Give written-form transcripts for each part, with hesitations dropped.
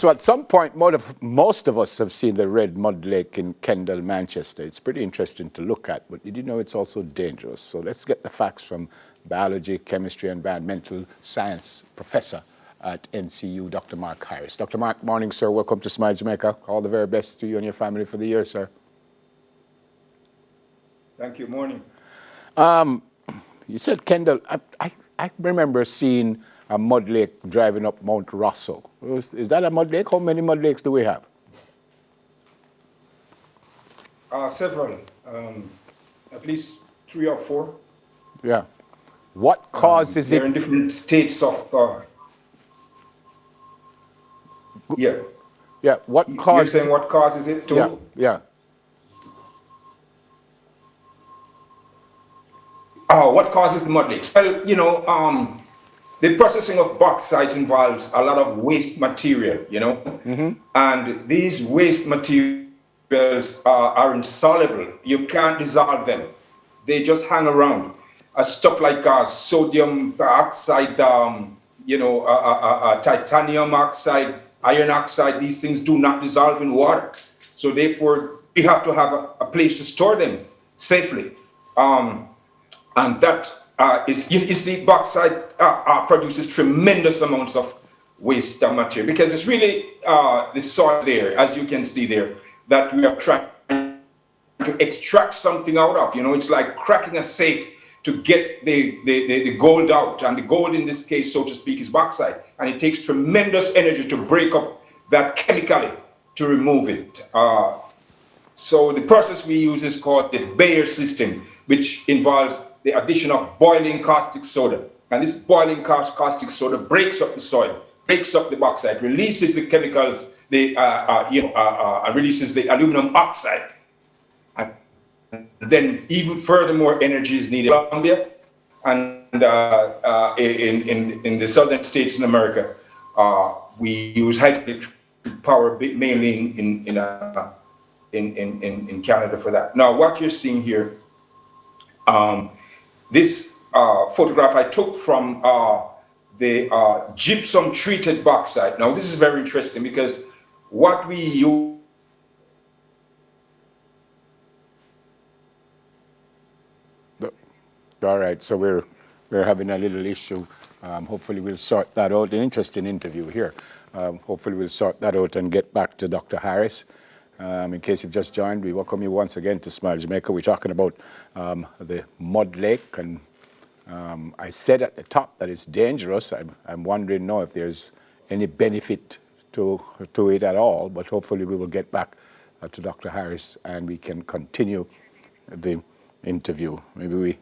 So at some point, most of us have seen the red mud lake in Kendal, Manchester. It's pretty interesting to look at, but did you know it's also dangerous? So let's get the facts from biology, chemistry, and environmental science professor at NCU, Dr. Mark Harris. Dr. Mark, morning, sir. Welcome to Smile Jamaica. All the very best to you and your family for the year, sir. Thank you. Morning. You said Kendal. I remember seeing a mud lake driving up Mount Russell. Is that a mud lake? How many mud lakes do we have? Several, at least 3 or 4. Yeah. What causes they're it? in different states of. Yeah. Yeah. What You're causes? saying what causes it to? Yeah. Yeah. Oh, what causes the mud lakes? Well, the processing of bauxite involves a lot of waste material, and these waste materials are insoluble. You can't dissolve them. They just hang around. Stuff like sodium dioxide, titanium oxide, iron oxide, these things do not dissolve in water. So therefore, you have to have a place to store them safely. And that you see, bauxite produces tremendous amounts of waste material because it's really the soil there, as you can see there, that we are trying to extract something out of. It's like cracking a safe to get the gold out. And the gold in this case, so to speak, is bauxite. And it takes tremendous energy to break up that chemically to remove it. So the process we use is called the Bayer system, which involves the addition of boiling caustic soda. And this boiling caustic soda breaks up the soil, breaks up the bauxite, releases the chemicals, releases the aluminum oxide. And then even furthermore, energy is needed in Colombia and in the southern states in America. We use hydroelectric power mainly in Canada for that. Now, what you're seeing here, this photograph I took from the gypsum treated bauxite. Now, this is very interesting because what we use. All right, so we're having a little issue. Hopefully we'll sort that out. An interesting interview here. Hopefully we'll sort that out and get back to Dr. Harris. In case you've just joined, we welcome you once again to Smile Jamaica. We're talking about the mud lake, and I said at the top that it's dangerous. I'm wondering now if there's any benefit to it at all, but hopefully we will get back to Dr. Harris and we can continue the interview. Maybe we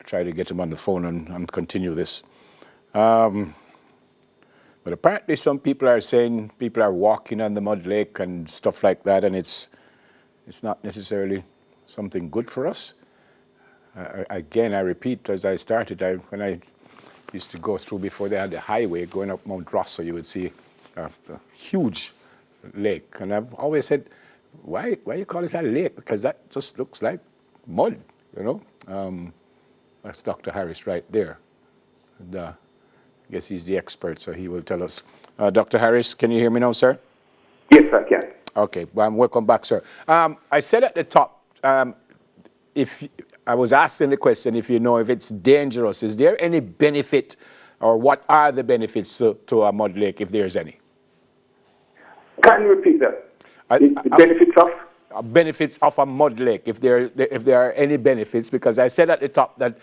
try to get him on the phone and continue this. But apparently some people are saying people are walking on the mud lake and stuff like that, and it's not necessarily something good for us. Again, I repeat, as I started, when I used to go through before they had the highway going up Mount Russell, you would see a huge lake. And I've always said, why you call it a lake? Because that just looks like mud, That's Dr. Harris right there. And, I guess he's the expert, so he will tell us. Dr. Harris, can you hear me now, sir? Yes, I can. Okay, well, welcome back, sir. I said at the top, if I was asking the question, if you know if it's dangerous, is there any benefit, or what are the benefits to a mud lake, if there's any? Can you repeat that? The benefits of? Benefits of a mud lake, if there are any benefits, because I said at the top that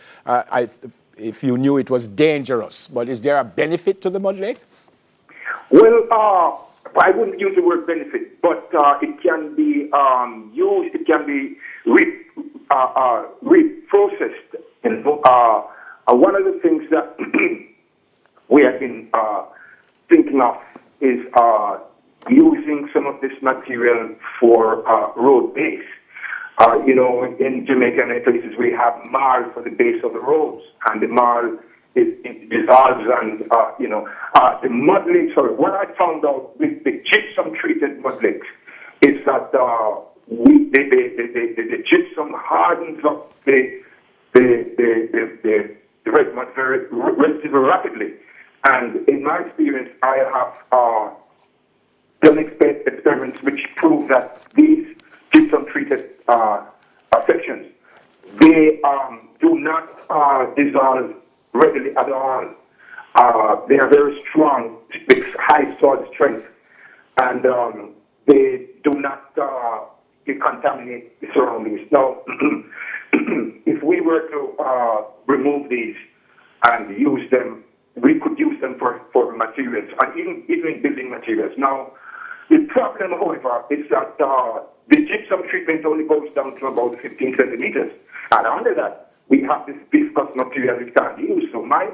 if you knew it was dangerous, but is there a benefit to the mud lake? Well, I wouldn't use the word benefit, but it can be used, it can be reprocessed. And one of the things that we have been thinking of is using some of this material for road base. In Jamaica and places we have marl for the base of the roads, and the marl it dissolves, and the mud lakes. Or what I found out with the gypsum treated mud lakes is that the gypsum hardens up the red mud relatively rapidly. And in my experience, I have done experiments which prove that these gypsum-treated sections, they do not dissolve readily at all. They are very strong, with high salt strength, and they do not contaminate the surroundings. Now, if we were to remove these and use them, we could use them for materials and even building materials. Now, the problem, however, is that the gypsum treatment only goes down to about 15 centimeters, and under that, we have this viscous material we can't use. So my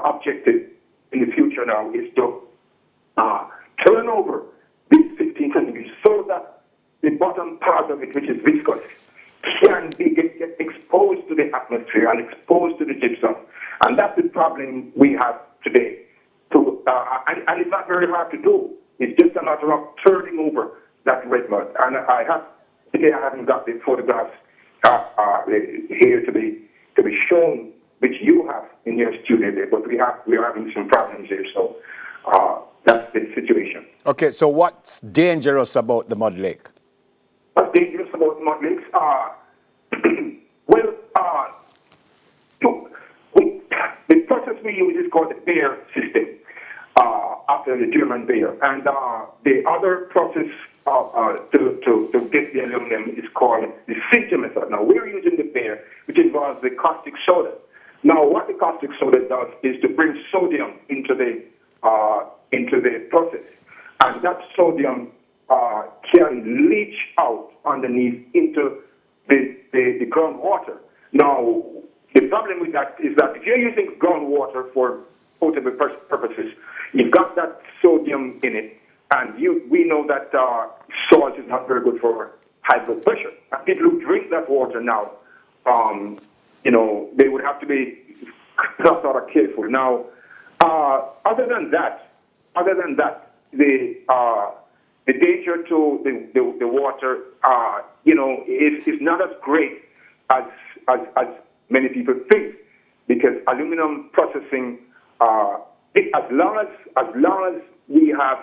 objective in the future now is to turn over these 15 centimeters so that the bottom part of it, which is viscous, can get exposed to the atmosphere and exposed to the gypsum. And that's the problem we have today. And it's not very hard to do. It's just a matter of turning over that red mud. And today I haven't got the photographs here to be shown, which you have in your studio there, but we are having some problems here. So that's the situation. Okay, so what's dangerous about the mud lake? What's dangerous about mud lakes? The process we use is called the Bayer system, after the German Bayer. And the other process to get the aluminum is called the sinter method. Now, we're using the Bayer, which involves the caustic soda. Now, what the caustic soda does is to bring sodium into the process. And that sodium can leach out underneath into the groundwater. Now, the problem with that is that if you're using groundwater for potable purposes, you've got that sodium in it, and we know that salt is not very good for high blood pressure. And people who drink that water now, they would have to be sort of careful. Now, other than that, the danger to the water, is not as great as many people think, because aluminum processing, as long as we have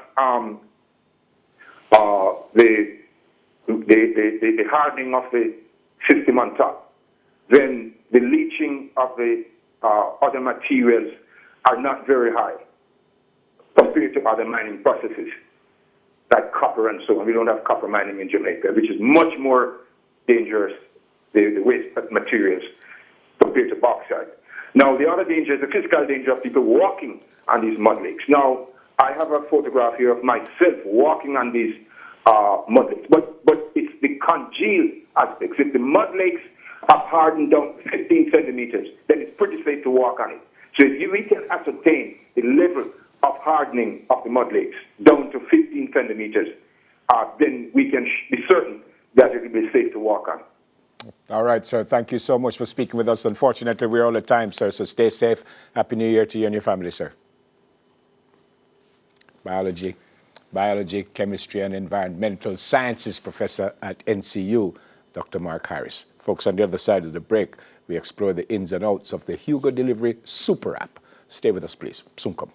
the hardening of the system on top, then the leaching of the other materials are not very high compared to other mining processes like copper and so on. We don't have copper mining in Jamaica, which is much more dangerous, the waste materials, compared to bauxite. Now, the other danger is the physical danger of people walking on these mud lakes. Now, I have a photograph here of myself walking on these mud lakes, but it's the congealed aspects. If the mud lakes are hardened down 15 centimeters, then it's pretty safe to walk on it. So if we can ascertain the level of hardening of the mud lakes down to 15 centimeters, then we can be certain that it will be safe to walk on. All right, sir. Thank you so much for speaking with us. Unfortunately, we're all at time, sir, so stay safe. Happy New Year to you and your family, sir. Biology, Chemistry, and Environmental Sciences professor at NCU, Dr. Mark Harris. Folks, on the other side of the break, we explore the ins and outs of the Hugo Delivery Super App. Stay with us, please. Soon come.